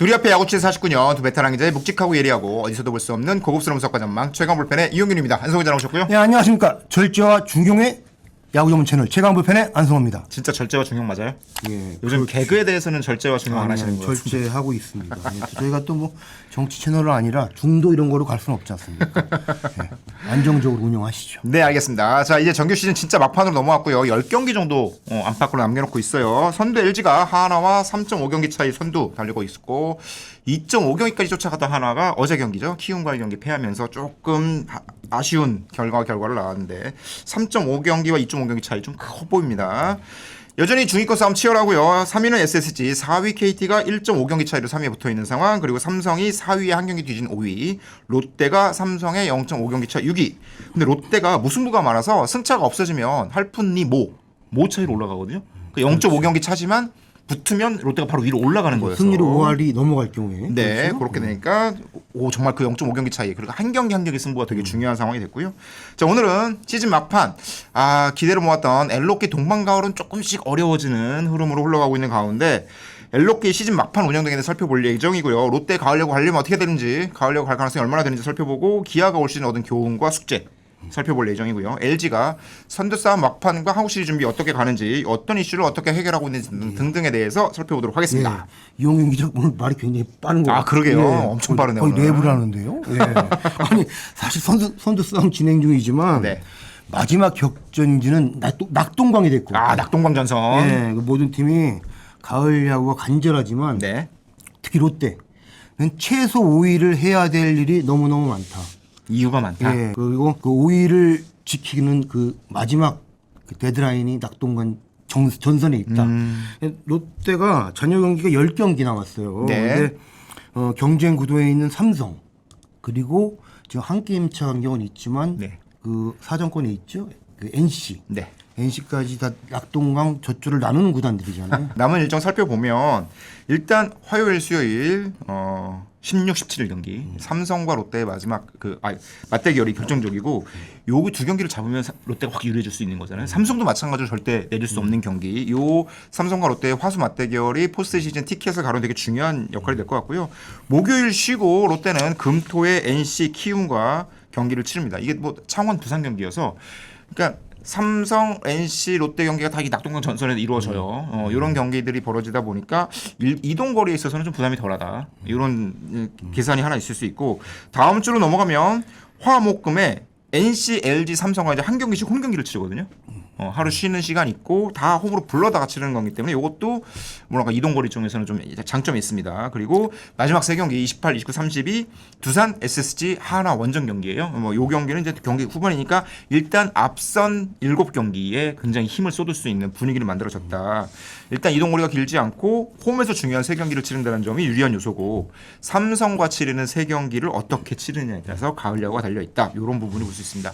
우리 앞에 야구치에서 49년 두 베테랑 기자의 묵직하고 예리하고 어디서도 볼 수 없는 고급스러운 석과 전망 최강불펜의 이용균입니다. 안성호 기자 나오셨고요. 네, 안녕하십니까. 절제와 중용의 야구 전문 채널 최강불펜의 안성호입니다. 진짜 절제와 중용 맞아요? 예, 요즘 개그에 대해서는 절제와 중용 안 하시는 거예요? 절제하고 있습니다. 저희가 또 뭐 정치 채널은 아니라 중도 이런 거로 갈 수는 없지 않습니까? 예, 안정적으로 운영하시죠. 네, 알겠습니다. 자, 이제 정규 시즌 진짜 막판으로 넘어왔고요. 10경기 정도 안팎으로 남겨놓고 있어요. 선두 LG가 하나와 3.5경기 차이 선두 달리고 있었고 2.5경기까지 쫓아가던 하나가 어제 경기죠. 키움과의 경기 패하면서 조금 아쉬운 결과를 나왔는데 3.5경기와 2.5경기 차이 좀 커 보입니다. 여전히 중위권 싸움 치열하고요. 3위는 SSG, 4위 KT가 1.5경기 차이로 3위에 붙어있는 상황. 그리고 삼성이 4위에 한 경기 뒤진 5위. 롯데가 삼성의 0.5경기 차 6위. 근데 롯데가 무승부가 많아서 승차가 없어지면 할푼니 모 차이로 올라가거든요. 그 0.5경기 차지만 붙으면 롯데가 바로 위로 올라가는 거예요. 승리로 5할이 넘어갈 경우에. 네, 그렇죠? 그렇게 되니까 정말 그 0.5경기 차이 그리고 한 경기 한 경기 승부가 되게 중요한 상황이 됐고요. 자, 오늘은 시즌 막판 기대를 모았던 엘로키 동반가을은 조금씩 어려워지는 흐름으로 흘러가고 있는 가운데 엘로키 시즌 막판 운영 등에 대해 살펴볼 예정이고요. 롯데 가을야구 가려면 어떻게 되는지, 가을야구 갈 가능성이 얼마나 되는지 살펴보고 기아가 올 시즌 얻은 교훈과 숙제 살펴볼 예정이고요. LG가 선두 싸움 막판과 한국 시리즈 준비 어떻게 가는지, 어떤 이슈를 어떻게 해결하고 있는지 등등에 대해서 살펴보도록 하겠습니다. 예, 이용윤 기자 오늘 말이 굉장히 빠른 거 같아요. 그러게요. 엄청 빠르네요. 거의 오늘. 랩을 하는데요. 예. 아니 사실 선두 싸움 진행 중이지만 네. 마지막 격전지는 낙동강이 됐고. 낙동강 전선. 예, 그 모든 팀이 가을 야구가 간절하지만 네. 특히 롯데는 최소 5위를 해야 될 일이 너무너무 많다. 이유가 많다. 예, 그리고 그 5위를 지키는 그 마지막 그 데드라인이 낙동강 전선에 있다. 롯데가 잔여 경기가 10경기 남았어요. 네. 근데 경쟁 구도에 있는 삼성 그리고 지금 한 게임 차 간격은 있지만 네. 그 사정권에 있죠. 그 NC. 네. NC까지 다 낙동강 젖줄을 나누는 구단들이잖아요. 남은 일정 살펴보면 일단 화요일, 수요일 16, 17일 경기 삼성과 롯데의 마지막 맞대결이 결정적이고 요 두 경기를 잡으면 롯데가 확 유리해질 수 있는 거잖아요. 삼성도 마찬가지로 절대 내줄 수 없는 경기. 요 삼성과 롯데의 화수 맞대결이 포스트 시즌 티켓을 가르는 되게 중요한 역할이 될 것 같고요. 목요일 쉬고 롯데는 금토에 NC 키움과 경기를 치릅니다. 이게 뭐 창원 부산 경기여서 그러니까 삼성, NC, 롯데 경기가 다 이 낙동강 전선에서 이루어져요. 이런 경기들이 벌어지다 보니까 이동 거리에 있어서는 좀 부담이 덜하다. 이런 계산이 하나 있을 수 있고 다음 주로 넘어가면 화목금에 NC, LG, 삼성과 이제 한 경기씩 홈 경기를 치르거든요. 하루 쉬는 시간 있고 다 홈으로 불러다가 치르는 거기 때문에 이것도 뭐랄까 이동 거리 쪽에서는 좀 장점이 있습니다. 그리고 마지막 세 경기 28, 29, 30이 두산, SSG, 하나 원정 경기예요. 요 경기는 이제 경기 후반이니까 일단 앞선 7경기에 굉장히 힘을 쏟을 수 있는 분위기를 만들어졌다. 일단 이동 거리가 길지 않고 홈에서 중요한 세 경기를 치른다는 점이 유리한 요소고 삼성과 치르는 세 경기를 어떻게 치르느냐에 따라서 가을 야구가 달려 있다. 이런 부분을 볼 수 있습니다.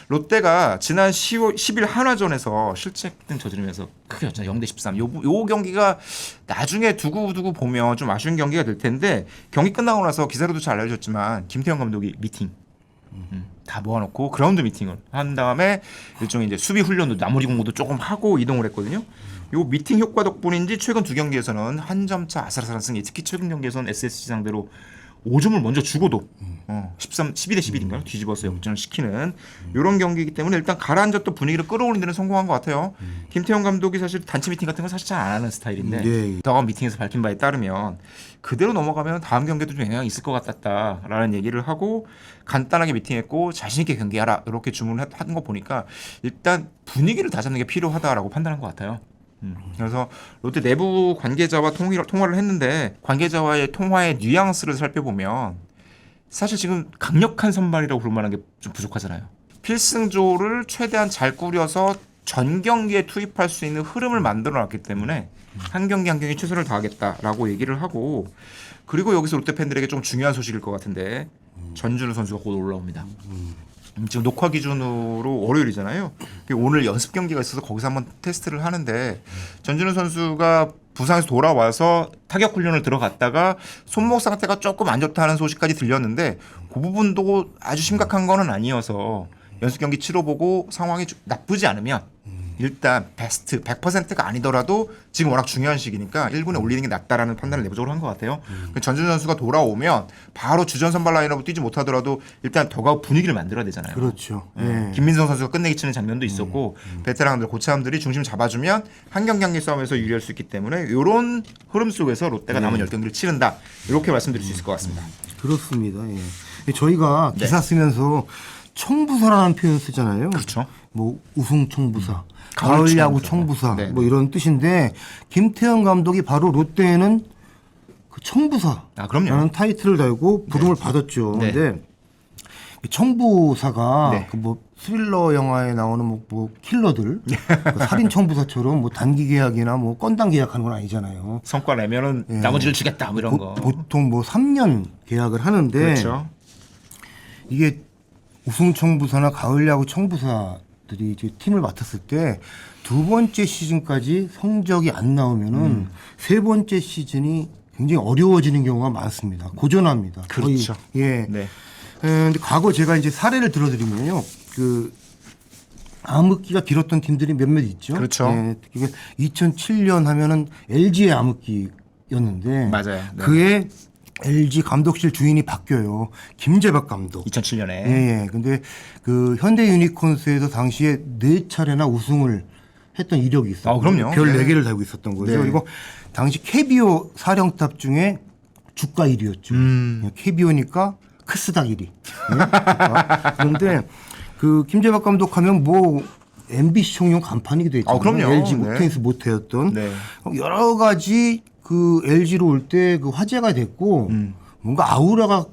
롯데가 지난 10일 한화전에서 실책 등 저지르면서 크게 졌잖아요. 0대 13. 요 경기가 나중에 두고 보면 좀 아쉬운 경기가 될 텐데 경기 끝나고 나서 기사로도 잘 알려졌지만 김태형 감독이 미팅 다 모아놓고 그라운드 미팅을 한 다음에 일종의 이제 수비 훈련도 나머지 공부도 조금 하고 이동을 했거든요. 요 미팅 효과 덕분인지 최근 두 경기에서는 한 점차 아슬아슬한 승리, 특히 최근 경기에서는 SSG 상대로 5점을 먼저 주고도 12대 11인가요? 뒤집어서 역전을 시키는 이런 경기이기 때문에 일단 가라앉았던 분위기를 끌어올리는 데는 성공한 것 같아요. 김태형 감독이 사실 단체 미팅 같은 건 사실 잘 안 하는 스타일인데 다음 미팅에서 밝힌 바에 따르면 그대로 넘어가면 다음 경기도 좀 영향이 있을 것 같았다라는 얘기를 하고 간단하게 미팅했고 자신 있게 경기하라 이렇게 주문을 한 거 보니까 일단 분위기를 다잡는 게 필요하다라고 판단한 것 같아요. 그래서 롯데 내부 관계자와 통화를 했는데 관계자와의 통화의 뉘앙스를 살펴보면 사실 지금 강력한 선발이라고 부를 만한 게 좀 부족하잖아요. 필승조를 최대한 잘 꾸려서 전 경기에 투입할 수 있는 흐름을 만들어놨기 때문에 한 경기 한 경기 최선을 다하겠다라고 얘기를 하고 그리고 여기서 롯데 팬들에게 좀 중요한 소식일 것 같은데 전준우 선수가 곧 올라옵니다. 지금 녹화 기준으로 월요일이잖아요. 오늘 연습 경기가 있어서 거기서 한번 테스트를 하는데 전준우 선수가 부상에서 돌아와서 타격 훈련을 들어갔다가 손목 상태가 조금 안 좋다는 소식까지 들렸는데 그 부분도 아주 심각한 거는 아니어서 연습 경기 치러보고 상황이 나쁘지 않으면 일단 베스트 100%가 아니더라도 지금 워낙 중요한 시기니까 1군에 올리는 게 낫다라는 판단을 내부적으로 한 것 같아요. 전준 선수가 돌아오면 바로 주전 선발 라인업을 뛰지 못하더라도 일단 더가웃 분위기를 만들어야 되잖아요. 그렇죠. 김민성 선수가 끝내기 치는 장면도 있었고 베테랑들 고참들이 중심 잡아주면 한 경기 싸움에서 유리할 수 있기 때문에 이런 흐름 속에서 롯데가 남은 10경기를 치른다 이렇게 말씀드릴 수 있을 것 같습니다. 그렇습니다. 예. 저희가 기사 쓰면서 청부사라는 표현 쓰잖아요. 그렇죠. 뭐 우승 청부사, 가을 가을 야구 청부사. 청부사, 네. 뭐 이런 뜻인데 김태형 감독이 바로 롯데에는 그 청부사 그럼요. 라는 타이틀을 달고 부름을 받았죠. 네. 근데 이 청부사가 네. 그 뭐 스릴러 영화에 나오는 뭐 킬러들 그 살인 청부사처럼 뭐 단기 계약이나 뭐 건당 계약하는 건 아니잖아요. 성과 내면은 나머지를 주겠다 뭐 이런 거. 보통 뭐 3년 계약을 하는데 그렇죠. 이게 우승 청부사나 가을 야구 청부사들이 이제 팀을 맡았을 때 두 번째 시즌까지 성적이 안 나오면은 세 번째 시즌이 굉장히 어려워지는 경우가 많습니다. 고전합니다. 그렇죠. 거의, 예. 네. 근데 과거 제가 이제 사례를 들어드리면요. 그 암흑기가 길었던 팀들이 몇몇 있죠. 그렇죠. 예, 2007년 하면은 LG의 암흑기였는데 맞아요. 네. 그해 LG 감독실 주인이 바뀌어요. 김재박 감독. 2007년에. 예. 근데 그 현대 유니콘스에서 당시에 4차례나 우승을 했던 이력이 있어요. 그럼요. 별 네. 4개를 달고 있었던 거죠. 네. 그리고 당시 캐비오 사령탑 중에 주가 1위였죠. 캐비오니까 크스닥 1위. 그런데 그 김재박 감독 하면 뭐 MBC 총용 간판이기도 했죠. 그럼요. LG 네. 테니스 모태였던 네. 여러 가지 그 LG로 올 때 그 화제가 됐고 뭔가 아우라가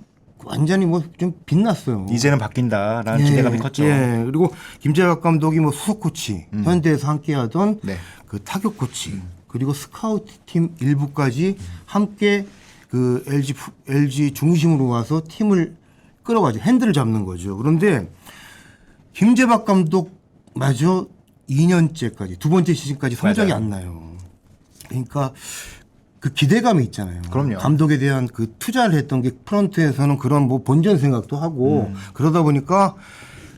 완전히 뭐 좀 빛났어요. 이제는 바뀐다라는 기대감이 컸죠. 예. 그리고 김재박 감독이 뭐 수석 코치, 현대에서 함께하던 네. 그 타격 코치, 그리고 스카우트 팀 일부까지 함께 그 LG 중심으로 와서 팀을 끌어가죠. 핸들을 잡는 거죠. 그런데 김재박 감독마저 2년째까지 두 번째 시즌까지 성적이 맞아요. 안 나요. 그러니까 그 기대감이 있잖아요. 그럼요. 감독에 대한 그 투자를 했던 게 프런트에서는 그런 뭐 본전 생각도 하고 그러다 보니까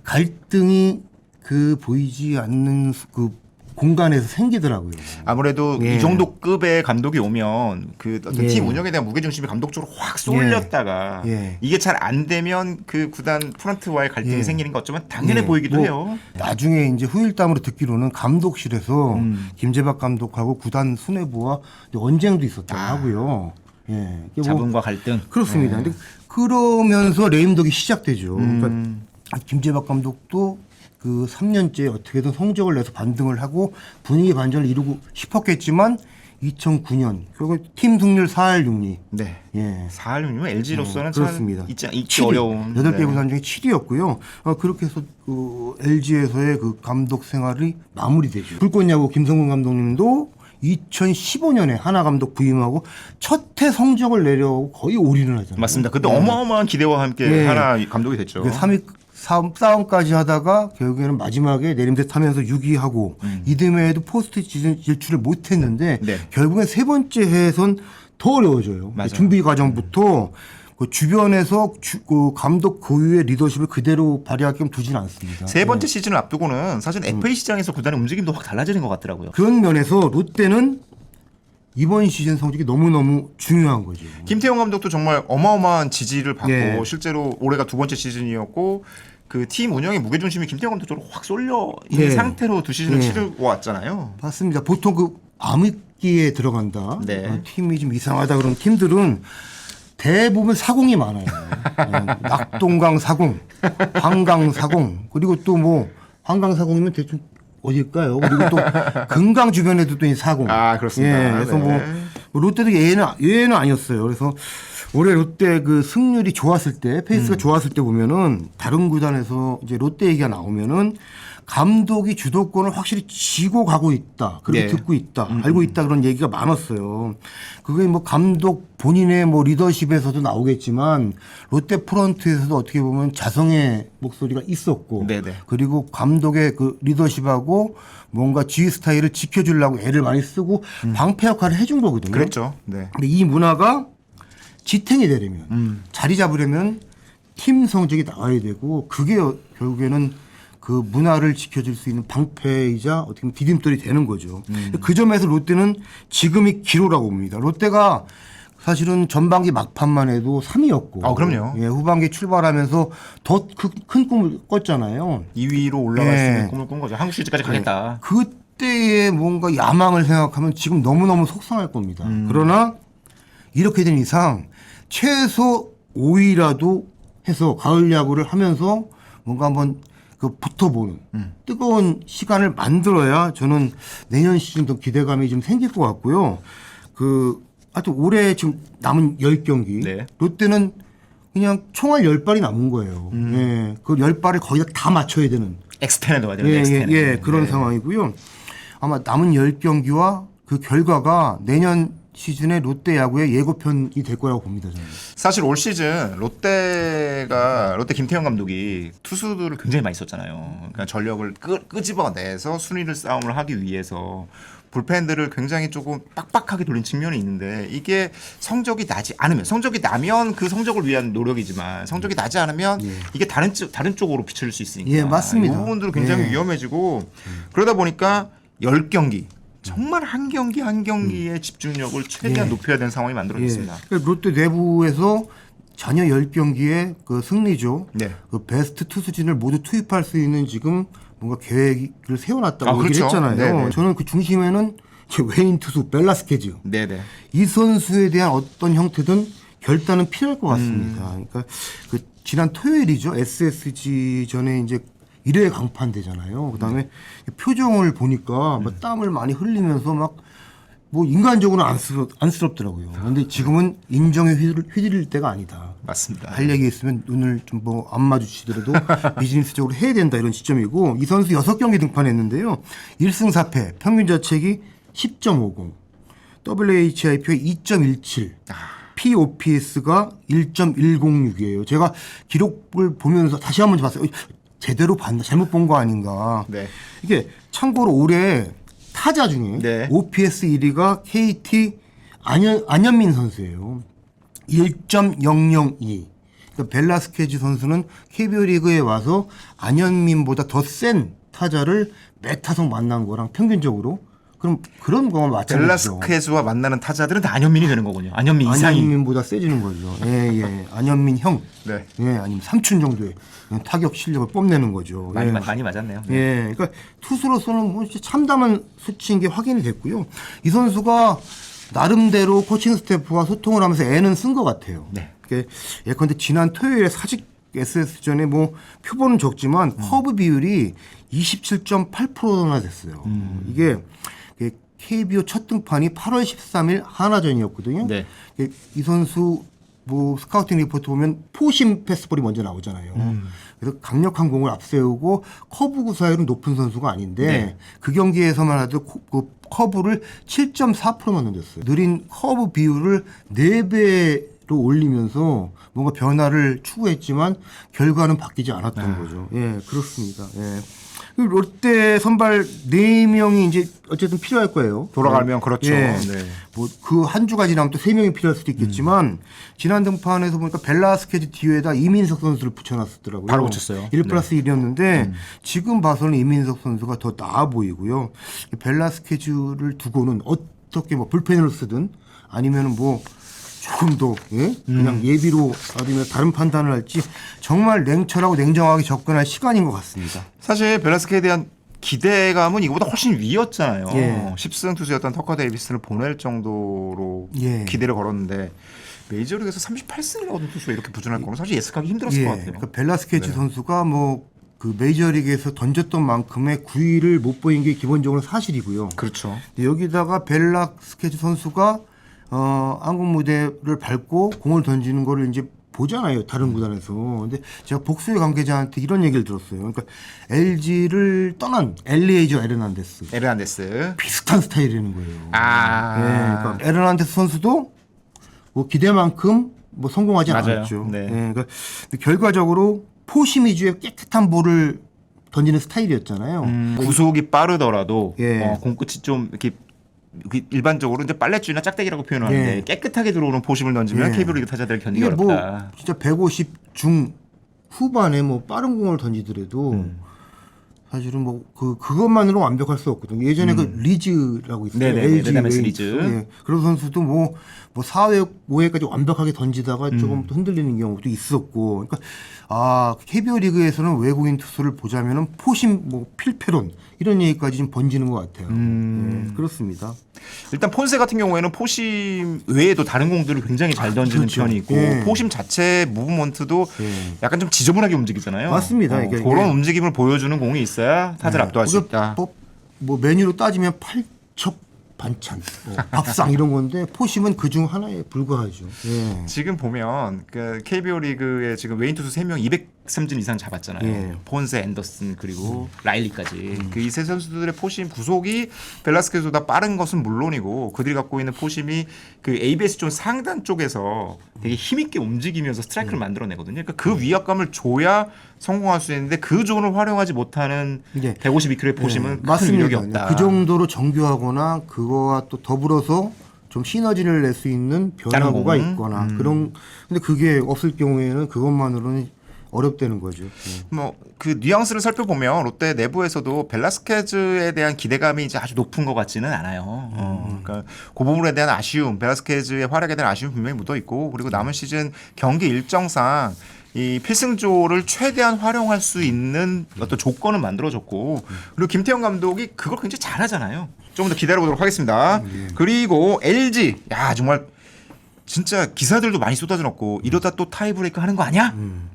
갈등이 그 보이지 않는 그 공간에서 생기더라고요. 아무래도 예. 이 정도 급의 감독이 오면 그 어떤 예. 팀 운영에 대한 무게중심이 감독적으로 확 쏠렸다가 예. 이게 잘 안 되면 그 구단 프런트와의 갈등이 예. 생기는 것 어쩌면 당연해 예. 보이기도 뭐 해요. 나중에 이제 후일담으로 듣기로는 감독실에서 김재박 감독하고 구단 수뇌부와 언쟁도 있었다고 하고요. 예. 이게 뭐 자본과 갈등. 그렇습니다. 근데 그러면서 레임덕이 시작되죠. 그러니까 김재박 감독도 그 3년째 어떻게든 성적을 내서 반등을 하고 분위기 반전을 이루고 싶었겠지만 2009년 결국 팀 승률 4할 6리. 네. 예. 4할 6면 LG로서는 그렇습니다. 참 잊기 어려운 8개 네. 구단 중에 7위였고요. 그렇게 해서 그 LG에서의 그 감독 생활이 마무리되죠. 불꽃야구 김성근 감독님도 2015년에 하나 감독 부임하고 첫 해 성적을 내려고 거의 올인을 하잖아요. 맞습니다. 그때 어마어마한 기대와 함께 예. 하나 감독이 됐죠. 3위 싸움까지 하다가 결국에는 마지막에 내림세 타면서 6위하고 이듬해에도 포스트 시즌 진출을 못했는데 네. 결국엔 세 번째 해에선 더 어려워져요. 맞아요. 준비 과정부터 그 주변에서 그 감독 고유의 리더십을 그대로 발휘할 겸 두지는 않습니다. 세 번째 시즌을 앞두고는 사실 FA 시장에서 구단의 움직임도 확 달라지는 것 같더라고요. 그런 면에서 롯데는 이번 시즌 성적이 너무너무 중요한 거죠. 김태형 감독도 정말 어마어마한 지지를 받고 예. 실제로 올해가 두 번째 시즌이었고 그 팀 운영의 무게중심이 김태형 감독으로 확 쏠려 있는 예. 상태로 두 시즌을 예. 치르고 왔잖아요. 맞습니다. 보통 그 암흑기에 들어간다. 네. 팀이 좀 이상하다 그런 팀들은 대부분 사공이 많아요. 낙동강 사공, 한강 사공, 그리고 또 뭐 한강 사공이면 대충 어딜까요? 그리고 또 금강 주변에도 또 이 사공. 그렇습니다. 예, 그래서 네. 뭐 롯데도 예외는 아니었어요. 그래서 올해 롯데 그 승률이 좋았을 때, 페이스가 좋았을 때 보면은 다른 구단에서 이제 롯데 얘기가 나오면은 감독이 주도권을 확실히 쥐고 가고 있다. 그리고 네. 듣고 있다. 알고 있다. 그런 얘기가 많았어요. 그게 뭐 감독 본인의 뭐 리더십에서도 나오겠지만 롯데 프런트에서도 어떻게 보면 자성의 목소리가 있었고 네네. 그리고 감독의 그 리더십하고 뭔가 지휘 스타일을 지켜주려고 애를 많이 쓰고 방패 역할을 해준 거거든요. 그랬죠. 네. 근데 이 문화가 지탱이 되려면 자리 잡으려면 팀 성적이 나와야 되고 그게 결국에는 그 문화를 지켜줄 수 있는 방패이자 어떻게 보면 디딤돌이 되는 거죠. 그 점에서 롯데는 지금이 기로라고 봅니다. 롯데가 사실은 전반기 막판만 해도 3위였고, 그럼요. 예, 후반기 출발하면서 더 큰 꿈을 꿨잖아요. 2위로 올라갈 수 예. 있는 꿈을 꾼 거죠. 한국 시리즈까지 가겠다. 그때의 뭔가 야망을 생각하면 지금 너무너무 속상할 겁니다. 그러나 이렇게 된 이상 최소 5위라도 해서 가을 야구를 하면서 뭔가 한번 그 붙어보는 뜨거운 시간을 만들어야 저는 내년 시즌 더 기대감이 좀 생길 것 같고요. 하여튼 올해 지금 남은 10경기. 네. 롯데는 그냥 총알 10발이 남은 거예요. 예. 그 10발을 거의 다 맞춰야 되는. 엑스텐에 넣어야 되는 예, 엑스텐에. 예, 그런 상황이고요. 아마 남은 10경기와 그 결과가 내년 시즌의 롯데 야구의 예고편이 될 거라고 봅니다, 저는. 사실 올 시즌 롯데 김태형 감독이 투수들을 굉장히 많이 썼잖아요. 그러니까 전력을 끄집어내서 순위를 싸움을 하기 위해서 불펜들을 굉장히 조금 빡빡하게 돌린 측면이 있는데 이게 성적이 나면 그 성적을 위한 노력이지만 성적이 나지 않으면 이게 다른 쪽으로 비춰질 수 있으니까 예, 맞습니다. 이 부분들은 굉장히 예. 위험해지고 그러다 보니까 10경기 정말 한 경기 한 경기의 집중력을 최대한 높여야 되는 상황이 만들어졌습니다. 그러니까 롯데 내부에서 전혀 10경기의 그 승리죠. 네. 그 베스트 투수진을 모두 투입할 수 있는 지금 뭔가 계획을 세워놨다고 얘기를 그렇죠. 했잖아요. 네네. 저는 그 중심에는 외인 투수 벨라스케즈. 네네. 이 선수에 대한 어떤 형태든 결단은 필요할 것 같습니다. 그러니까 그 지난 토요일이죠. SSG 전에 이제 1회 강판되잖아요. 그다음에 표정을 보니까 막 땀을 많이 흘리면서 막 뭐 인간적으로는 안쓰럽더라고요. 그런데 지금은 인정에 휘둘릴 때가 아니다. 맞습니다. 할 얘기 있으면 눈을 좀 뭐 안 마주치더라도 비즈니스적으로 해야 된다 이런 시점이고 이 선수 6경기 등판했는데요. 1승 4패, 평균 자책이 10.50, WHIP가 2.17, POPS가 1.106이에요. 제가 기록을 보면서 다시 한번 봤어요. 제대로 봤나? 잘못 본 거 아닌가? 네. 이게 참고로 올해 타자 중에 네. OPS 1위가 KT 안현민 선수예요. 1.002. 그러니까 벨라스케즈 선수는 KBO 리그에 와서 안현민보다 더 센 타자를 매 타석 만난 거랑 평균적으로 그럼 그런 거와 마찬가지죠. 벨라스케즈와 만나는 타자들은 다 안현민이 되는 거군요. 안현민 이상이. 안현민보다 세지는 거죠. 예, 예. 안현민 형. 네. 예, 아니면 삼촌 정도의 타격 실력을 뽐내는 거죠. 많이 예. 많이 맞았네요. 네. 예, 그러니까 투수로서는 뭐 진짜 참담한 수치인 게 확인이 됐고요. 이 선수가 나름대로 코칭 스태프와 소통을 하면서 애는 쓴 것 같아요. 네. 예컨대 지난 토요일에 사직 SS전에 뭐 표본은 적지만 커브 비율이 27.8%나 됐어요. 이게 KBO 첫 등판이 8월 13일 하나전이었거든요. 네. 이 선수 뭐 스카우팅 리포트 보면 포심 패스볼이 먼저 나오잖아요. 그래서 강력한 공을 앞세우고 커브 구사율은 높은 선수가 아닌데 네. 그 경기에서만 하도 그 커브를 7.4%만 던졌어요. 느린 커브 비율을 4배로 올리면서 뭔가 변화를 추구했지만 결과는 바뀌지 않았던 거죠. 예, 그렇습니다. 예. 롯데 선발 4명이 이제 어쨌든 필요할 거예요. 돌아가면 그렇죠. 예. 네. 뭐 그 한 주가 지나면 또 3명이 필요할 수도 있겠지만 지난 등판에서 보니까 벨라스케즈 뒤에다 이민석 선수를 붙여놨었더라고요. 바로 붙였어요. 1+1이었는데 지금 봐서는 이민석 선수가 더 나아 보이고요. 벨라스케즈를 두고는 어떻게 뭐 불펜으로 쓰든 아니면은 뭐 조금 더 그냥 예비로 아니면 다른 판단을 할지 정말 냉철하고 냉정하게 접근할 시간인 것 같습니다. 사실 벨라스케에 대한 기대감은 이거보다 훨씬 위였잖아요. 예. 10승 투수였던 터커 데이비스를 보낼 정도로 예. 기대를 걸었는데 메이저리그에서 38승을 얻은 투수가 이렇게 부진할 거는 사실 예측하기 힘들었을 것 같아요. 그러니까 벨라스케즈 선수가 뭐 그 메이저리그에서 던졌던 만큼의 구위를 못 보인 게 기본적으로 사실이고요. 그렇죠. 근데 여기다가 벨라스케즈 선수가 한국 무대를 밟고 공을 던지는 거를 이제 보잖아요. 다른 구단에서. 근데 제가 복수의 관계자한테 이런 얘기를 들었어요. 그러니까 LG를 떠난 엘리에이저 에르난데스. 에르난데스. 비슷한 스타일이라는 거예요. 네, 그러니까 에르난데스 선수도 뭐 기대만큼 뭐 성공하지 맞아요. 않았죠. 네. 그러니까 결과적으로 포심 위주의 깨끗한 볼을 던지는 스타일이었잖아요. 구속이 빠르더라도 예. 공 끝이 좀 이렇게 일반적으로 이제 빨래줄이나 짝대기라고 표현하는데 예. 깨끗하게 들어오는 포심을 던지면 예. KBO 리그 타자들 견디기 이게 뭐 어렵다. 진짜 150 중 후반에 뭐 빠른 공을 던지더라도 사실은 뭐 그것만으로 완벽할 수 없거든요. 예전에 그 리즈라고 있어요. 네네, LG 레다메스 웨이트. 리즈. 예. 그런 선수도 뭐 4회, 5회까지 완벽하게 던지다가 조금 또 흔들리는 경우도 있었고. 그러니까 KBO 리그에서는 외국인 투수를 보자면은 포심, 뭐 필패론 이런 얘기까지 좀 번지는 것 같아요. 예, 그렇습니다. 일단 폰세 같은 경우에는 포심 외에도 다른 공들을 굉장히 잘 던지는 그렇죠. 편이 있고 예. 포심 자체 무브먼트도 예. 약간 좀 지저분하게 움직이잖아요. 맞습니다. 이게 그런 움직임을 보여주는 공이 있어야 타자를 압도할 수 있다. 뭐 메뉴로 따지면 팔척 반찬, 뭐 밥상 이런 건데 포심은 그중 하나에 불과하죠. 예. 지금 보면 그 KBO 리그에 지금 외인 투수 3명 203진 이상 잡았잖아요. 예. 폰세, 앤더슨 그리고 라일리까지. 그 이 세 선수들의 포심 구속이 벨라스케스보다 빠른 것은 물론이고 그들이 갖고 있는 포심이 그 ABS 좀 상단 쪽에서 되게 힘있게 움직이면서 스트라이크를 만들어내거든요. 그러니까 그 위압감을 줘야 성공할 수 있는데 그 존을 활용하지 못하는 예. 152km의 포심은 큰 맞습니다. 위력이 없다. 그 정도로 정교하거나 그거와 또 더불어서 좀 시너지를 낼 수 있는 변화구가 다른 공. 있거나 그런 근데 그게 없을 경우에는 그것만으로는 어렵다는 거죠. 예. 뭐 그 뉘앙스를 살펴보면 롯데 내부에서도 벨라스케즈에 대한 기대감이 이제 아주 높은 것 같지는 않아요. 그러니까 그 부분에 대한 아쉬움, 벨라스케즈의 활약에 대한 아쉬움 분명히 묻어 있고 그리고 남은 시즌 경기 일정상 이 필승조를 최대한 활용할 수 있는 어떤 조건을 만들어줬고 그리고 김태형 감독이 그걸 굉장히 잘하잖아요. 조금 더 기다려보도록 하겠습니다. 그리고 LG 야 정말 진짜 기사들도 많이 쏟아져 놓고 이러다 또 타이브레이크 하는 거 아니야?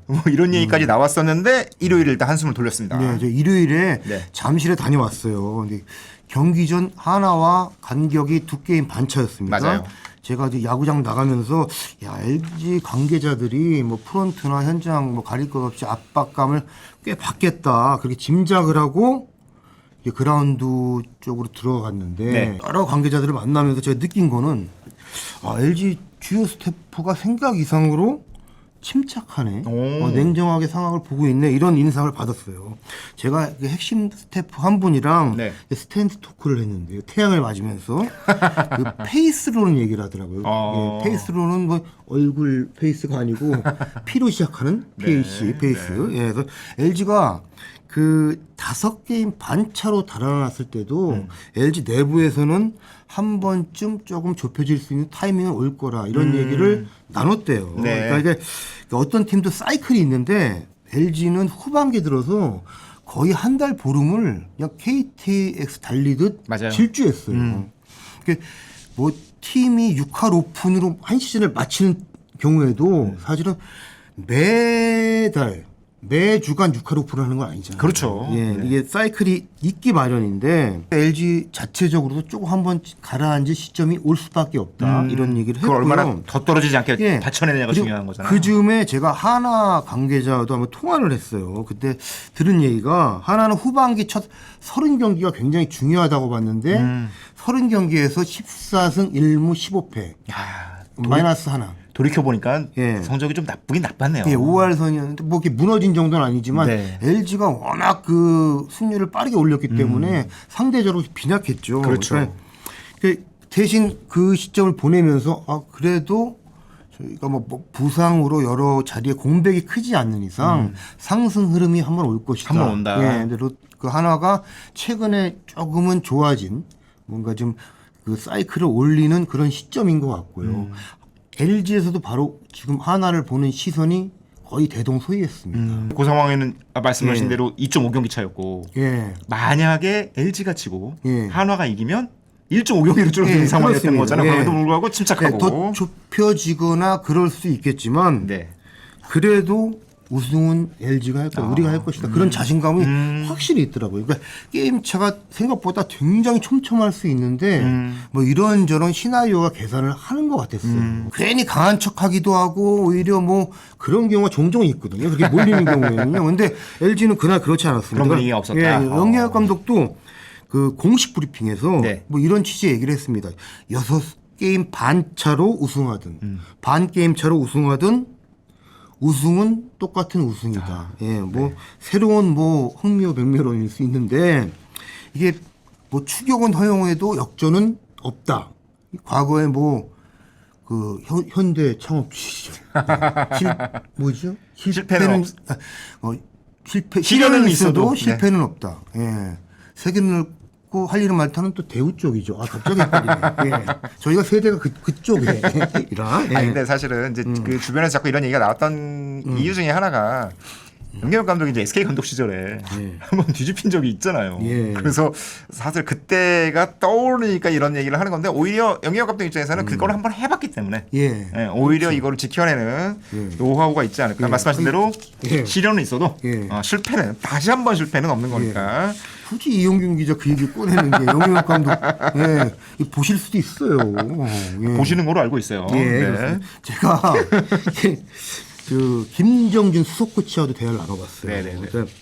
뭐 이런 얘기까지 나왔었는데 일요일에 일단 한숨을 돌렸습니다. 네, 저 일요일에 네. 잠실에 다녀왔어요. 근데 경기 전 하나와 간격이 2게임 반차였습니다. 맞아요. 제가 이제 야구장 나가면서 야 LG 관계자들이 뭐 프런트나 현장 뭐 가릴 것 없이 압박감을 꽤 받겠다 그렇게 짐작을 하고 이제 그라운드 쪽으로 들어갔는데 네. 여러 관계자들을 만나면서 제가 느낀 거는 LG 주요 스태프가 생각 이상으로 침착하네. 오. 냉정하게 상황을 보고 있네. 이런 인상을 받았어요. 제가 그 핵심 스태프 한 분이랑 네. 스탠드 토크를 했는데요. 태양을 맞으면서 그 페이스로는 얘기를 하더라고요. 예, 페이스로는 뭐 얼굴 페이스가 아니고 P로 시작하는 페이스. 예, 그래서 LG가 그 5게임 반차로 달아났을 때도 LG 내부에서는 한 번쯤 조금 좁혀질 수 있는 타이밍은 올 거라 이런 얘기를 나눴대요. 네. 그러니까 이게 어떤 팀도 사이클이 있는데 LG는 후반기 들어서 거의 한 달 보름을 그냥 KTX 달리듯 맞아요. 질주했어요. 그게 뭐 팀이 6할 오픈으로 한 시즌을 마치는 경우에도 사실은 매주간 6할 오픈을 하는 건 아니잖아요. 그렇죠. 예, 네. 이게 사이클이 있기 마련인데 LG 자체적으로도 조금 한번 가라앉을 시점이 올 수밖에 없다 이런 얘기를 그걸 했고요. 얼마나 더 떨어지지 않게 예. 받쳐내냐가 그리고 중요한 거잖아요. 그 즈음에 제가 하나 관계자도 한번 통화를 했어요. 그때 들은 얘기가 하나는 후반기 첫 30경기가 굉장히 중요하다고 봤는데 30경기에서 14승 1무 15패 야, 마이너스 하나. 돌이켜 보니까 예. 성적이 좀 나쁘긴 나빴네요. 예, 5할선이었는데 뭐 이렇게 무너진 정도는 아니지만 네. LG가 워낙 그 승률을 빠르게 올렸기 때문에 상대적으로 빈약했죠. 그렇죠. 그러니까 그 대신 그 시점을 보내면서 그래도 저희가 뭐 부상으로 여러 자리에 공백이 크지 않는 이상 상승 흐름이 한번 올 것이다. 한번 온다. 예, 근데 그 하나가 최근에 조금은 좋아진 뭔가 좀 그 사이클을 올리는 그런 시점인 것 같고요. LG에서도 바로 지금 하나를 보는 시선이 거의 대동소이했습니다. 그 상황에는 말씀하신 예. 대로 2.5경기 차였고 예. 만약에 LG가 치고 예. 한화가 이기면 1.5경기로 줄어드는 예, 상황이었던 그렇습니다. 거잖아요. 예. 그럼에도 불구하고 네, 침착하고. 더 좁혀지거나 그럴 수 있겠지만 네. 그래도 우승은 LG가 할 거야. 우리가 할 것이다. 그런 자신감이 확실히 있더라고요. 그러니까 게임 차가 생각보다 굉장히 촘촘할 수 있는데 뭐 이런저런 시나리오가 계산을 하는 것 같았어요. 괜히 강한 척하기도 하고 오히려 뭐 그런 경우가 종종 있거든요. 그렇게 몰리는 경우에는요. 근데 LG는 그날 그렇지 않았습니다. 그런 분위기가 없었다. 예, 영예학 감독도 그 공식 브리핑에서 네. 뭐 이런 취지의 얘기를 했습니다. 6게임 반 차로 우승하든 반 게임 차로 우승하든 우승은 똑같은 우승이다. 예, 뭐 새로운 뭐 흥미와 백미론일 수 있는데 이게 뭐 추격은 허용해도 역전은 없다. 과거에 뭐 그 현대 창업 시절 뭐죠? 실패는 시련은 시련은 있어도 있어도, 실패는 없다. 예. 세계를 넓고 할 일은 많다는 또 대우 쪽이죠. 아 갑자기 헷갈리네. 예. 저희가 세대가 그쪽이라. 예. 아니 근데 사실은 이제 그 주변에서 자꾸 이런 얘기가 나왔던 이유 중에 하나가 영경엽 감독이 이제 SK 감독 시절에 한번 뒤집힌 적이 있잖아요. 예. 그래서 사실 그때가 떠오르니까 이런 얘기를 하는 건데 오히려 영경엽 감독 입장에서는 그걸 한번 해봤기 때문에 예. 오히려 이거를 지켜내는 노하우가 있지 않을까. 말씀하신 대로 예. 시련은 있어도 예. 실패는 다시 한번 실패는 없는 거니까. 굳이 이용균 기자 그 얘기 꺼내는 게 영영 감독 예. 이거 보실 수도 있어요. 예. 보시는 걸로 알고 있어요. 예. 네. 그렇습니다. 제가 그 김정준 수석 코치와도 대화를 나눠봤어요. 네네네. 그러니까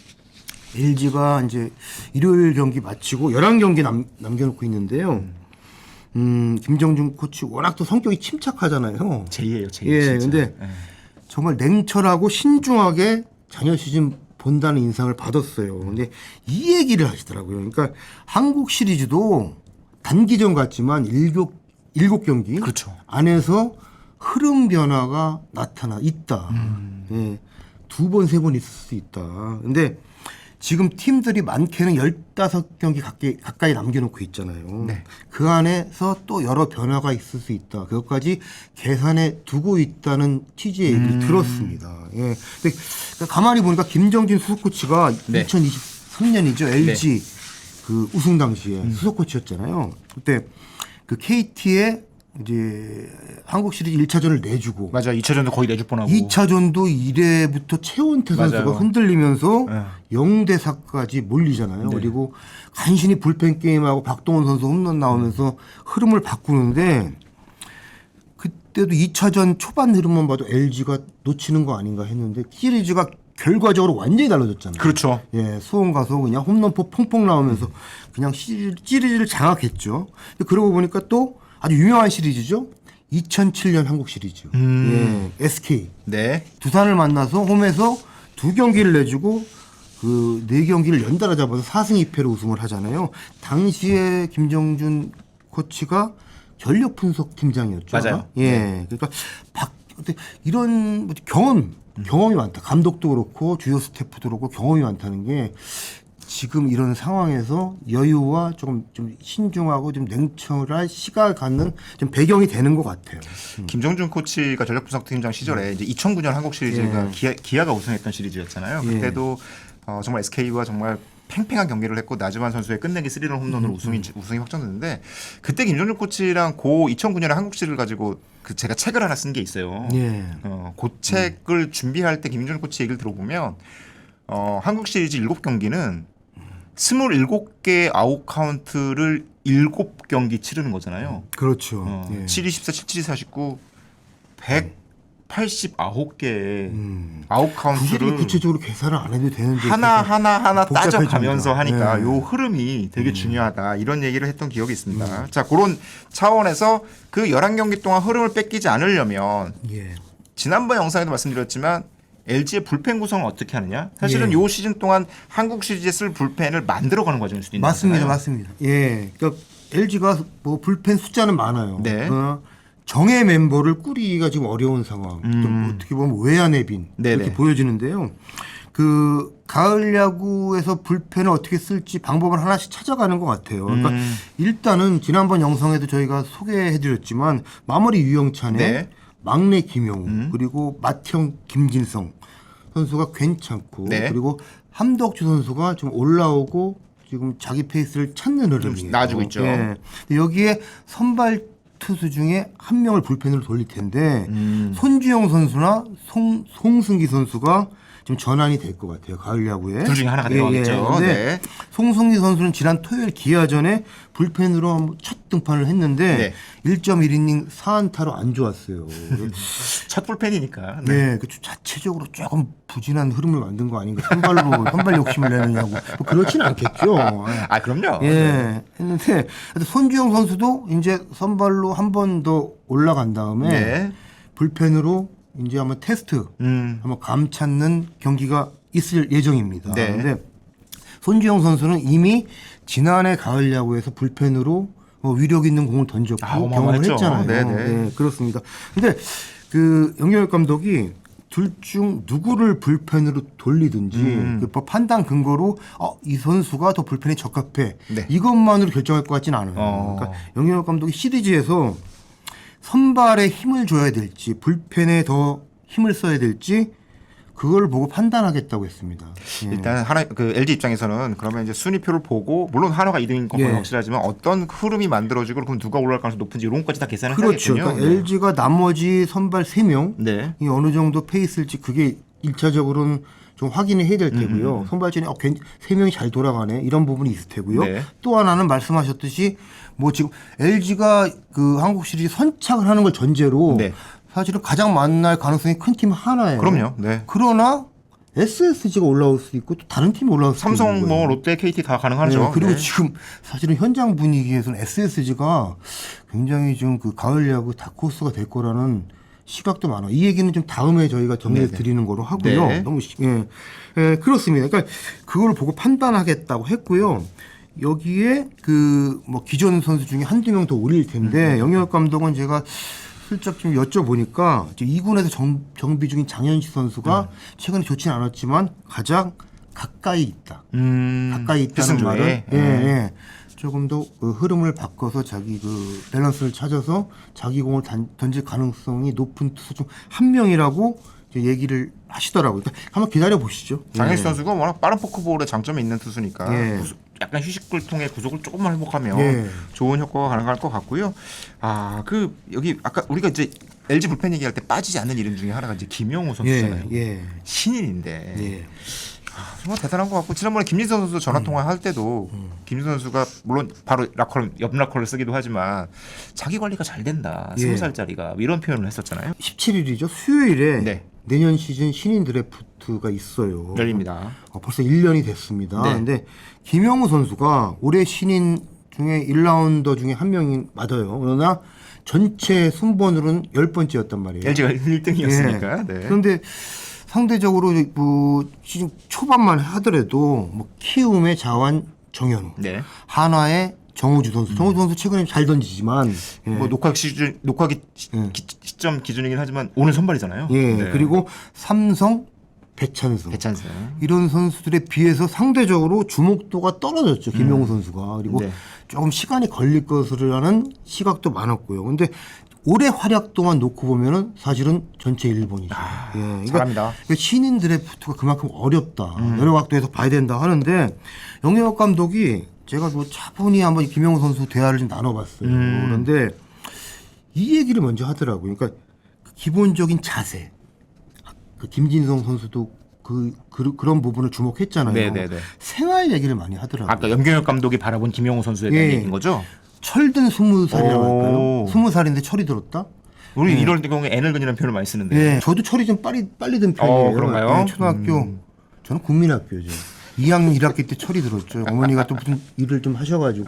LG가 이제 일요일 경기 마치고 11경기 남겨놓고 있는데요. 김정준 코치 워낙 또 성격이 침착하잖아요. 제이예요, 제이. 예, 진짜. 근데 정말 냉철하고 신중하게 자녀 시즌 본다는 인상을 받았어요. 근데 이 얘기를 하시더라고요. 그러니까 한국 시리즈도 단기전 같지만 7경기 그렇죠. 안에서 흐름 변화가 있다. 예, 2번, 3번 있을 수 있다. 근데 지금 팀들이 많게는 15경기 가까이 남겨놓고 있잖아요. 네. 그 안에서 또 여러 변화가 있을 수 있다. 그것까지 계산해 두고 있다는 취지의 얘기를 들었습니다. 예. 근데 가만히 보니까 김정진 수석 코치가 네. 2023년이죠. LG 그 우승 당시에 수석 코치였잖아요. 그때 그 KT에 이제 한국 시리즈 1차전을 내주고 맞아. 2차전도 거의 내줄 뻔하고. 2차전도 1회부터 최원태 선수가 맞아요. 흔들리면서 네. 0대 4까지 몰리잖아요. 네. 그리고 간신히 불펜 게임하고 박동원 선수 홈런 나오면서 흐름을 바꾸는데 그때도 2차전 초반 흐름만 봐도 LG가 놓치는 거 아닌가 했는데 시리즈가 결과적으로 완전히 달라졌잖아요. 그렇죠. 예, 수원 가서 그냥 홈런포 퐁퐁 나오면서 그냥 시리즈를 장악했죠. 그러고 보니까 또 아주 유명한 시리즈죠. 2007년 한국 시리즈. 예, SK. 네. 두산을 만나서 홈에서 2경기를 내주고 그 4경기를 연달아 잡아서 4승 2패로 우승을 하잖아요. 당시에 김정준 코치가 전력 분석 팀장이었죠. 맞아요. 아마? 예. 그러니까 근데 이런 경험이 많다. 감독도 그렇고 주요 스태프도 그렇고 경험이 많다는 게 지금 이런 상황에서 여유와 좀 신중하고 좀 냉철한 시각을 갖는 좀 배경이 되는 것 같아요. 김정준 코치가 전력 분석팀장 시절에 이제 2009년 한국 시리즈가 기아가 우승했던 시리즈였잖아요. 그때도 정말 SK와 정말 팽팽한 경기를 했고 나즈만 선수의 끝내기 3런 홈런으로 우승이 확정됐는데 그때 김정준 코치랑 고 2009년에 한국 시리즈를 가지고 그 제가 책을 하나 쓴 게 있어요. 예. 그 책을 준비할 때 김정준 코치 얘기를 들어보면 한국 시리즈 7경기는 27개의 아웃 카운트를 7경기 치르는 거잖아요. 그렇죠. 예. 7, 24, 7, 49, 189개의 아웃 카운트를 구체적으로 계산을 안 해도 되는데 하나 복잡해집니다. 따져가면서 하니까 네. 요 흐름이 되게 중요하다 이런 얘기를 했던 기억이 있습니다. 자, 그런 차원에서 그 11경기 동안 흐름을 뺏기지 않으려면 예. 지난번 영상에도 말씀드렸지만 LG의 불펜 구성을 어떻게 하느냐? 사실은 요 시즌 동안 한국 시리즈에 쓸 불펜을 만들어가는 과정일 수도 있는 거잖아요. 맞습니다. 예. 그러니까 LG가 뭐 불펜 숫자는 많아요. 네. 정예 멤버를 꾸리기가 지금 어려운 상황. 또 어떻게 보면 외야내빈 네네. 이렇게 보여지는데요. 그 가을 야구에서 불펜을 어떻게 쓸지 방법을 하나씩 찾아가는 것 같아요. 그러니까 일단은 지난번 영상에도 저희가 소개해드렸지만 마무리 유영찬의 네. 막내 김영우 그리고 맏형 김진성 선수가 괜찮고 네. 그리고 함덕주 선수가 좀 올라오고 지금 자기 페이스를 찾는 흐름이에요. 나아지고 있죠. 예. 여기에 선발 투수 중에 한 명을 불펜으로 돌릴 텐데 손주영 선수나 송승기 선수가 좀 전환이 될 것 같아요. 가을 야구에. 둘 중에 하나가 들어가겠죠. 근데 네. 송승기 선수는 지난 토요일 기아전에 불펜으로 한번 첫 등판을 했는데 네. 1.1이닝 4안타로 안 좋았어요. 첫 불펜이니까. 네, 그 자체적으로 조금 부진한 흐름을 만든 거 아닌가? 선발 욕심을 내느냐고. 뭐 그렇지는 않겠죠. 아, 그럼요. 예, 했는데 손주영 선수도 이제 선발로 한 번 더 올라간 다음에 네. 불펜으로 이제 한번 테스트, 한번 감 찾는 경기가 있을 예정입니다. 네. 그런데 손주영 선수는 이미 지난해 가을 야구에서 불펜으로 위력 있는 공을 던졌고 경험을 어마어마했죠. 했잖아요. 네네. 네, 그렇습니다. 근데 그 영경엽 감독이 둘 중 누구를 불펜으로 돌리든지 그 판단 근거로 이 선수가 더 불펜에 적합해. 네. 이것만으로 결정할 것 같지는 않아요. 그러니까 영현혁 감독이 시리즈에서 선발에 힘을 줘야 될지 불펜에 더 힘을 써야 될지 그걸 보고 판단하겠다고 했습니다. 예. 일단 하나 그 LG 입장에서는 그러면 이제 순위표를 보고 물론 한화가 2등인 건 예. 확실하지만 어떤 흐름이 만들어지고 그럼 누가 올라갈 가능성이 높은지 이런 것까지 다 계산을 그렇죠. 해야겠군요. 그러니까 LG가 나머지 선발 3명이 네. 어느 정도 페이스일지 그게 1차적으로는 좀 확인을 해야 될 테고요. 선발진이 3명이 잘 돌아가네 이런 부분이 있을 테고요. 네. 또 하나는 말씀하셨듯이 뭐 지금 LG가 그 한국 시리즈 선착을 하는 걸 전제로 네. 사실은 가장 만날 가능성이 큰 팀 하나예요. 그럼요. 네. 그러나 SSG가 올라올 수도 있고 또 다른 팀이 올라올 수도 있는 삼성, 거예요. 뭐 롯데, KT 다 가능하죠. 네, 그리고 네. 지금 사실은 현장 분위기에서는 SSG가 굉장히 좀 그 가을 야구 다크호스가 될 거라는 시각도 많아. 이 얘기는 좀 다음에 저희가 정리해 네네. 드리는 거로 하고요. 네. 너무 예, 그렇습니다. 그러니까 그걸 보고 판단하겠다고 했고요. 여기에 그 뭐 기존 선수 중에 한두 명 더 올릴 텐데 영혁 감독은 제가 슬쩍 좀 여쭤보니까 2군에서 정비 중인 장현식 선수가 최근에 좋지는 않았지만 가장 가까이 있다. 가까이 있다는 필승조에. 말은 예. 조금 더 그 흐름을 바꿔서 자기 그 밸런스를 찾아서 자기 공을 던질 가능성이 높은 투수 중 한 명이라고 이제 얘기를 하시더라고요. 그러니까 한번 기다려 보시죠. 장현식 선수가 워낙 빠른 포크볼에 장점이 있는 투수니까 예. 약간 휴식을 통해 구속을 조금만 회복하면 예. 좋은 효과가 가능할 것 같고요. 그 여기 아까 우리가 이제 LG 불펜 얘기할 때 빠지지 않는 이름 중에 하나가 이제 김영우 선수잖아요. 예. 신인인데 예. 정말 대단한 것 같고 지난번에 김진선 선수 전화 통화할 때도 김진선 선수가 물론 바로 라커를 옆 라커를 쓰기도 하지만 자기 관리가 잘 된다. 예. 20살짜리가 이런 표현을 했었잖아요. 17일이죠. 수요일에 네. 내년 시즌 신인 드래프트가 있어요. 열립니다. 벌써 1년이 됐습니다. 네. 근데 김영우 선수가 올해 신인 중에 1라운더 중에 한 명이 맞아요. 그러나 전체 순번으로는 10번째였단 말이에요. LG가 1등이었으니까. 예. 네. 그런데 상대적으로 뭐 시즌 초반만 하더라도 뭐 키움의 자완 정현우, 네. 한화의 정우주 선수. 정우주 선수 최근에 잘 던지지만 예. 뭐 녹화기 시점 기준이긴 하지만 오늘 선발이잖아요. 예. 네. 그리고 삼성 배찬승. 배찬승. 이런 선수들에 비해서 상대적으로 주목도가 떨어졌죠. 김영우 선수가. 그리고 네. 조금 시간이 걸릴 것이라는 시각도 많았고요. 근데 올해 활약도만 놓고 보면은 사실은 전체 1번이죠. 예. 그러니까 잘합니다. 신인 드래프트가 그만큼 어렵다. 여러 각도에서 봐야 된다 하는데 영혁 감독이 제가 뭐 차분히 한번 김영우 선수 대화를 좀 나눠봤어요. 그런데 이 얘기를 먼저 하더라고요. 그러니까 기본적인 자세. 그 김진성 선수도 그런 부분을 주목했잖아요. 네네네. 생활 얘기를 많이 하더라고요. 아까 염경엽 감독이 바라본 김영우 선수에 대한 예. 얘기인 거죠? 철든 20살이라고 할까요? 오. 20살인데 철이 들었다? 우리 이럴 경우에 애늙은이라는 표현을 많이 쓰는데. 예. 저도 철이 좀 빨리 든 편이에요. 그런가요? 예, 초등학교 저는 국민학교죠. 2학년 1학기 때 철이 들었죠. 어머니가 또 무슨 일을 좀 하셔가지고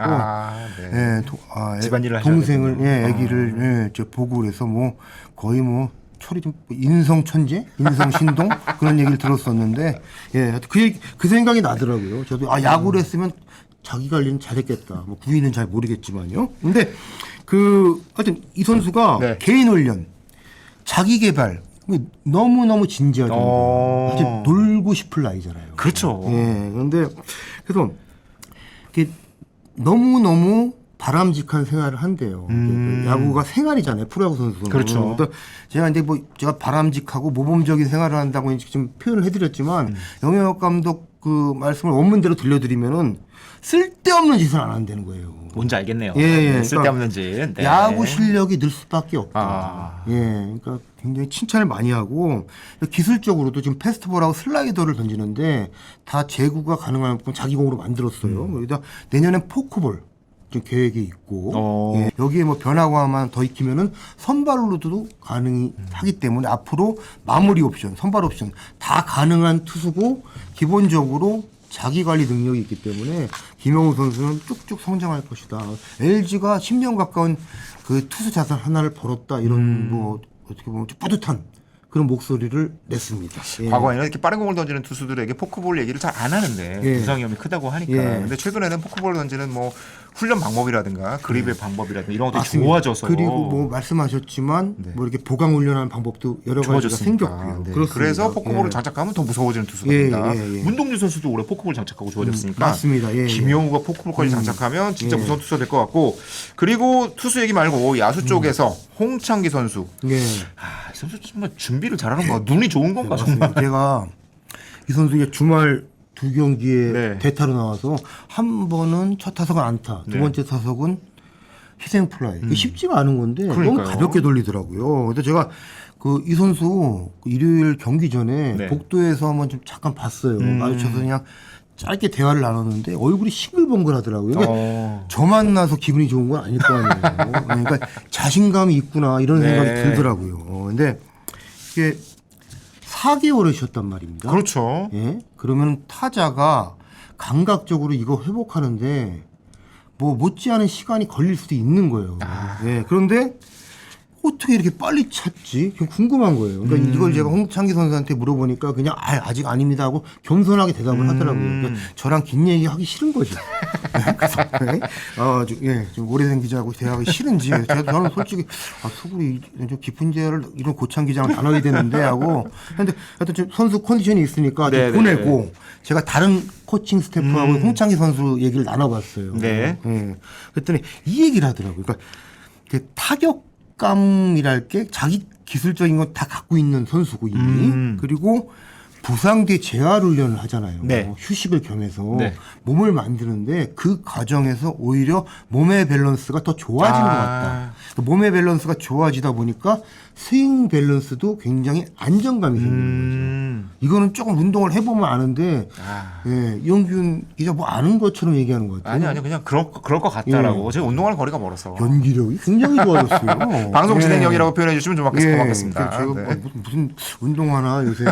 네. 집안일을 동생을 아기를 저 보고 그래서 뭐 거의 뭐 철이 좀 인성 천재, 인성 신동 그런 얘기를 들었었는데 그 생각이 나더라고요. 저도 야구를 했으면 자기 관리는 잘했겠다. 뭐 구위는 잘 모르겠지만요. 근데 하여튼 이 선수가 네. 개인 훈련, 자기 개발 너무 진지하죠. 사실 놀고 싶을 나이잖아요. 그렇죠. 예. 그런데 그래서 이게 너무 바람직한 생활을 한대요. 야구가 생활이잖아요. 프로야구 선수는. 그렇죠. 그래서 제가 바람직하고 모범적인 생활을 한다고 이제 좀 표현을 해드렸지만 영혁 감독 그 말씀을 원문대로 들려드리면은 쓸데없는 짓을 안 한다는 거예요. 뭔지 알겠네요. 예. 쓸데없는 짓. 네. 야구 실력이 늘 수밖에 없다. 예, 그러니까 굉장히 칭찬을 많이 하고 기술적으로도 지금 패스트볼하고 슬라이더를 던지는데 다 제구가 가능한 자기 공으로 만들었어요. 여기다 내년엔 포크볼 지금 계획이 있고 여기에 뭐 변화가만 더 익히면은 선발로도 가능이 하기 때문에 앞으로 마무리 옵션, 선발 옵션 다 가능한 투수고 기본적으로 자기 관리 능력이 있기 때문에 김영우 선수는 쭉쭉 성장할 것이다. LG가 10년 가까운 그 투수 자산 하나를 벌었다 이런 뭐 어떻게 보면 좀 뿌듯한 그런 목소리를 냈습니다. 예. 과거에는 이렇게 빠른 공을 던지는 투수들에게 포크볼 얘기를 잘 안 하는데 예. 부상 위험이 크다고 하니까. 예. 근데 최근에는 포크볼 던지는 뭐 훈련 방법이라든가 그립의 방법이라든가 이런 것들이 맞습니다. 좋아져서 그리고 뭐 말씀하셨지만 네. 뭐 이렇게 보강 훈련하는 방법도 여러 가지가 좋아졌으니까. 생겼고요. 네. 그렇습니다. 그래서 포크볼을 예. 장착하면 더 무서워지는 투수가 예, 된다. 예, 예. 문동주 선수도 올해 포크볼 장착하고 좋아졌으니까. 맞습니다. 예, 예. 김영우가 포크볼까지 장착하면 진짜 예. 무서운 투수가 될 것 같고. 그리고 투수 얘기 말고 야수 쪽에서 홍창기 선수. 예. 아, 이 선수 정말 준비를 잘하는 건가? 눈이 좋은 건가 정말? 맞습니다. 제가 이 선수가 주말 두 경기에 네. 대타로 나와서 한 번은 첫 타석은 안타, 두 네. 번째 타석은 희생 플라이. 이게 쉽지가 않은 건데 너무 그러니까요. 가볍게 돌리더라고요. 그래서 제가 그 이 선수 일요일 경기 전에 네. 복도에서 한번 좀 잠깐 봤어요. 마주쳐서 그냥 짧게 대화를 나눴는데 얼굴이 싱글벙글하더라고요. 그러니까 저 만나서 기분이 좋은 건 아닐 거 아니에요. 그러니까 자신감이 있구나 이런 네. 생각이 들더라고요. 근데 이게 4개월을 쉬었단 말입니다. 그렇죠. 예? 그러면 타자가 감각적으로 이거 회복하는데 뭐 못지않은 시간이 걸릴 수도 있는 거예요. 예. 그런데 어떻게 이렇게 빨리 찾지? 그냥 궁금한 거예요. 그러니까 이걸 제가 홍창기 선수한테 물어보니까 그냥 아직 아닙니다 하고 겸손하게 대답을 하더라고요. 그러니까 저랑 긴 얘기 하기 싫은 거죠. 그래서 좀 오래된 기자하고 대화하기 싫은지 저는 솔직히 속으로 좀 깊은 대화를 이런 고참 기자랑 나눠야 되는데 하고 근데 하여튼 좀 선수 컨디션이 있으니까 좀 보내고 제가 다른 코칭 스태프하고 홍창기 선수 얘기를 나눠봤어요. 네. 예. 그랬더니 이 얘기를 하더라고요. 그러니까 그 타격감이랄 게 자기 기술적인 건 다 갖고 있는 선수고 이미 그리고 부상 뒤에 재활 훈련을 하잖아요. 네. 휴식을 겸해서 네. 몸을 만드는데 그 과정에서 오히려 몸의 밸런스가 더 좋아지는 것 같다. 몸의 밸런스가 좋아지다 보니까 스윙 밸런스도 굉장히 안정감이 생기는 거죠. 이거는 조금 운동을 해보면 아는데 예, 이영균 기자 뭐 아는 것처럼 얘기하는 것 같아요. 아니 그냥 그럴 것 같다라고. 제가 운동하는 거리가 멀어서. 연기력이 굉장히 좋아졌어요. 방송 예. 진행력이라고 표현해 주시면 좀 예, 고맙겠습니다. 제가 네. 무슨 운동하나 요새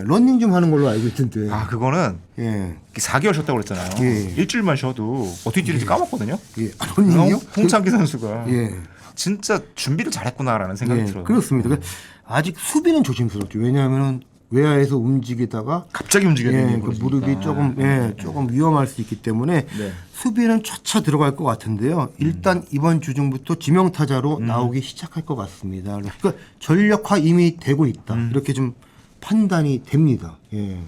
러닝 좀 하는 걸로 알고 있던데. 아 그거는 예. 4개월 쉬었다고 그랬잖아요. 예. 일주일만 쉬어도 어떻게 뛰는지 까먹거든요. 예. 러닝이요? 홍창기 선수가 예. 진짜 준비를 잘했구나라는 생각이 예. 들어요. 그렇습니다. 아직 수비는 조심스럽죠. 왜냐하면 외야에서 움직이다가 갑자기 움직여야 되는 예, 그 무릎이 조금 위험할 수 있기 때문에 네. 수비는 차차 들어갈 것 같은데요. 일단 이번 주중부터 지명타자로 나오기 시작할 것 같습니다. 그러니까 전력화 이미 되고 있다. 이렇게 좀 판단이 됩니다. 예.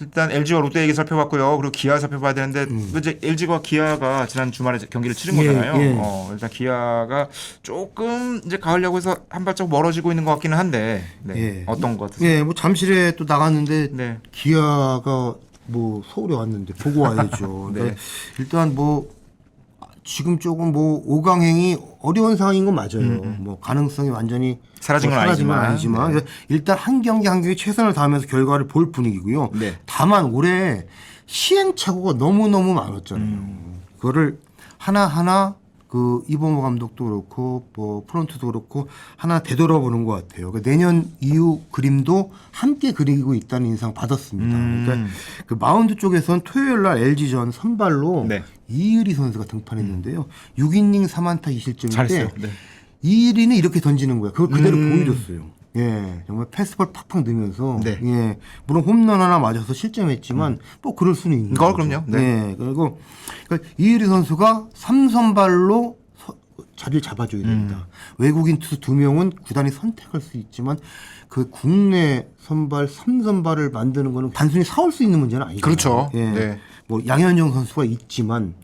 일단 LG와 롯데 얘기 살펴봤고요. 그리고 기아 살펴봐야 되는데 이제 LG와 기아가 지난 주말에 경기를 치른 거잖아요. 예. 일단 기아가 조금 이제 가을 야구에서 한 발짝 멀어지고 있는 것 같기는 한데 네. 예. 어떤 것 같으세요? 예, 뭐 잠실에 또 나갔는데 네. 기아가 뭐 서울에 왔는데 보고 와야죠. 네. 그러니까 일단 뭐 지금 조금 뭐 5강행이 어려운 상황인 건 맞아요. 뭐 가능성이 완전히 사라진 건 아니지만. 네. 일단 한 경기 한 경기 최선을 다하면서 결과를 볼 분위기고요. 네. 다만 올해 시행착오가 너무너무 많았잖아요. 그거를 하나하나 그 이범호 감독도 그렇고 뭐 프런트도 그렇고 하나 되돌아보는 것 같아요. 그러니까 내년 이후 그림도 함께 그리고 있다는 인상 받았습니다. 그러니까 그 마운드 쪽에선 토요일 날 LG전 선발로 네. 이의리 선수가 등판했는데요. 6이닝 3안타 2실점인데 잘했어요. 네. 이의리는 이렇게 던지는 거야. 그걸 그대로 보여줬어요. 예, 정말 패스볼 팍팍 넣으면서 네. 예, 물론 홈런 하나 맞아서 실점했지만 뭐 그럴 수는 있는 거죠. 그럼요. 네. 예, 그리고 그러니까 이의리 선수가 3선발로 자리를 잡아줘야 됩니다. 외국인 투수 2명은 구단이 선택할 수 있지만 그 국내 선발 3선발을 만드는 거는 단순히 사올 수 있는 문제는 아니죠. 그렇죠. 예. 네. 뭐 양현종 선수가 있지만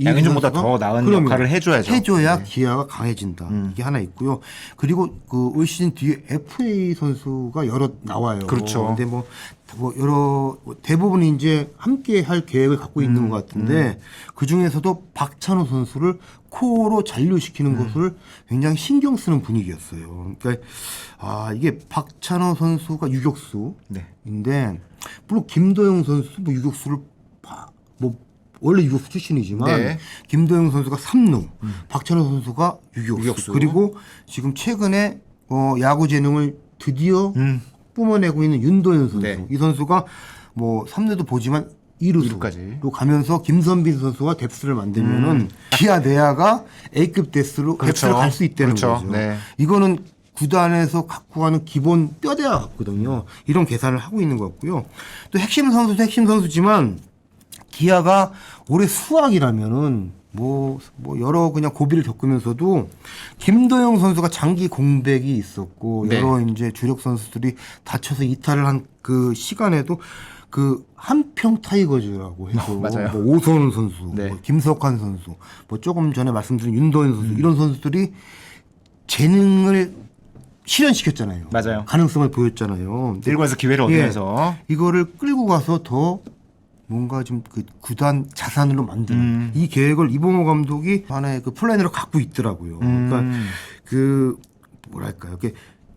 양현종보다 더 나은 역할을 해줘야죠. 해줘야 네. 기아가 강해진다. 이게 하나 있고요. 그리고 그 올 시즌 뒤에 FA 선수가 여러 나와요. 그렇죠. 근데 뭐 여러 대부분 이제 함께 할 계획을 갖고 있는 것 같은데 그 중에서도 박찬호 선수를 코어로 잔류시키는 것을 굉장히 신경 쓰는 분위기였어요. 그러니까 이게 박찬호 선수가 유격수인데 네. 물론 김도영 선수 뭐 유격수를 뭐 원래 유격수 출신이지만 네. 김도영 선수가 3루, 박찬호 선수가 유격수. 그리고 지금 최근에 야구 재능을 드디어 뿜어내고 있는 윤도현 선수. 네. 이 선수가 뭐 3루도 보지만 2루수로 가면서 김선빈 선수와 뎁스를 만들면은 기아 내야가 A급 데스로 그렇죠. 갈 수 있다는 그렇죠. 거죠. 네. 이거는 구단에서 갖고 가는 기본 뼈대와 같거든요. 이런 계산을 하고 있는 것 같고요. 또 핵심 선수도 핵심 선수지만 기아가 올해 수학이라면은 뭐 여러 그냥 고비를 겪으면서도 김도영 선수가 장기 공백이 있었고 네. 여러 이제 주력 선수들이 다쳐서 이탈을 한 그 시간에도 그 한평 타이거즈라고 해서 맞아요. 뭐 오선훈 선수, 네. 뭐 김석환 선수, 뭐 조금 전에 말씀드린 윤도현 선수 이런 선수들이 재능을 실현시켰잖아요. 맞아요. 가능성을 보였잖아요. 일본에서 기회를 얻으면서 이거를 끌고 가서 더 뭔가 좀 그 구단 자산으로 만드는 이 계획을 이봉호 감독이 하나의 그 플랜으로 갖고 있더라고요. 그러니까 그 뭐랄까요, 이렇게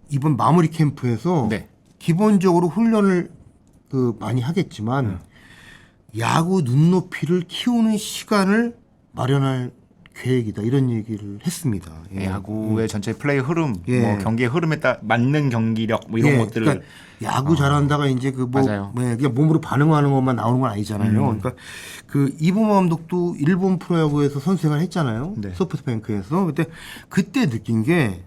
이번 마무리 캠프에서 네. 기본적으로 훈련을 그 많이 하겠지만 야구 눈높이를 키우는 시간을 마련할 계획이다 이런 얘기를 했습니다. 예. 야구의 전체 플레이 흐름, 예. 뭐 경기의 흐름에 따라 맞는 경기력 뭐 이런 예, 것들을 그러니까 야구 잘한다가 이제 그 뭐 맞아요. 그냥 몸으로 반응하는 것만 나오는 건 아니잖아요. 그러니까 그 이봉호 감독도 일본 프로야구에서 선수 생활 했잖아요. 네. 소프트뱅크에서 그때 느낀 게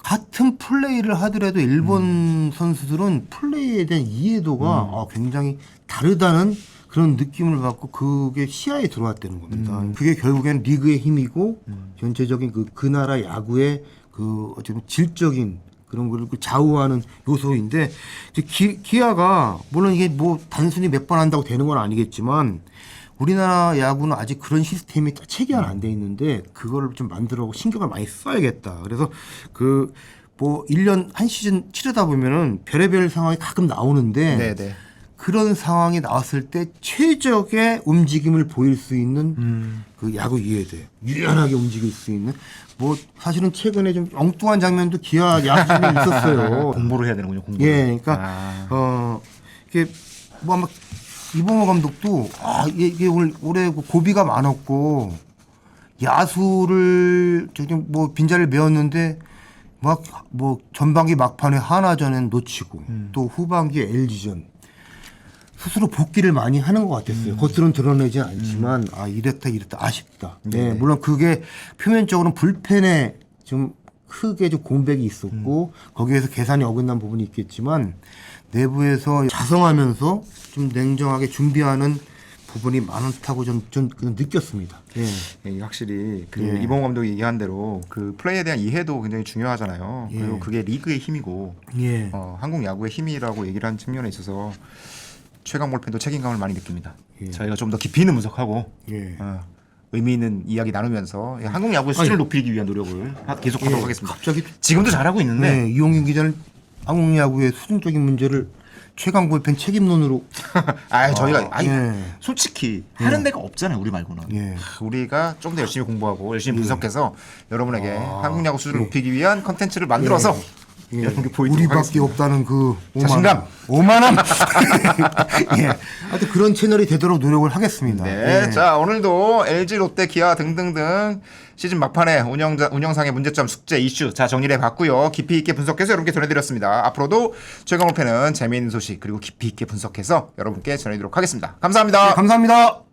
같은 플레이를 하더라도 일본 선수들은 플레이에 대한 이해도가 굉장히 다르다는 그런 느낌을 받고 그게 시야에 들어왔다는 겁니다. 그게 결국에는 리그의 힘이고 전체적인 그 나라 야구의 그 어쩌면 질적인 그런 걸 좌우하는 요소인데 이제 기아가 물론 이게 뭐 단순히 몇 번 한다고 되는 건 아니겠지만 우리나라 야구는 아직 그런 시스템이 체계화 안 돼 있는데 그거를 좀 만들어 신경을 많이 써야겠다. 그래서 그 뭐 1년 한 시즌 치르다 보면은 별의별 상황이 가끔 나오는데 네네. 그런 상황이 나왔을 때 최적의 움직임을 보일 수 있는 그 야구 이해돼 유연하게 움직일 수 있는 뭐 사실은 최근에 좀 엉뚱한 장면도 기아 야구장에 있었어요. 공부를 해야 되는군요. 공부를. 예, 그러니까 이게 뭐 아마 이봉호 감독도 이게 올해 고비가 많았고 야수를 저기 뭐 빈자리를 메웠는데 막 뭐 전반기 막판에 하나전은 놓치고 또 후반기 LG전 스스로 복귀를 많이 하는 것 같았어요. 겉으로는 드러내지 않지만 이랬다 아쉽다. 네, 물론 그게 표면적으로는 불펜에 좀 크게 좀 공백이 있었고 거기에서 계산이 어긋난 부분이 있겠지만 내부에서 자성하면서 좀 냉정하게 준비하는 부분이 많다고 좀 느꼈습니다. 예. 예, 확실히 그 예. 이봉호 감독이 얘기한 대로 그 플레이에 대한 이해도 굉장히 중요하잖아요. 예. 그리고 그게 리그의 힘이고 예. 한국 야구의 힘이라고 얘기를 한 측면에 있어서 최강몰 팬도 책임감을 많이 느낍니다. 예. 저희가 좀 더 깊이 있는 분석하고 예. 의미 있는 이야기 나누면서 한국 야구의 수준을 높이기 위한 노력을 계속하도록 하겠습니다. 갑자기 지금도 잘하고 있는데 네, 이용균 기자는 한국 야구의 수준적인 문제를 최강 볼펜 책임론으로 저희가 예. 솔직히 하는 데가 없잖아요. 우리 말고는. 예. 우리가 좀 더 열심히 공부하고 열심히 분석해서 여러분에게 한국 야구 수준을 높이기 위한 컨텐츠를 만들어서 여러분께 보이도록 우리밖에 하겠습니다. 없다는 그 자신감. 오만함. 예. 하여튼 그런 채널이 되도록 노력을 하겠습니다. 네, 예. 자 오늘도 LG, 롯데, 기아 등등등 시즌 막판에 운영상의 문제점, 숙제, 이슈 자 정리해 봤고요. 깊이 있게 분석해서 여러분께 전해드렸습니다. 앞으로도 최강호패는 재미있는 소식 그리고 깊이 있게 분석해서 여러분께 전해드리도록 하겠습니다. 감사합니다. 감사합니다.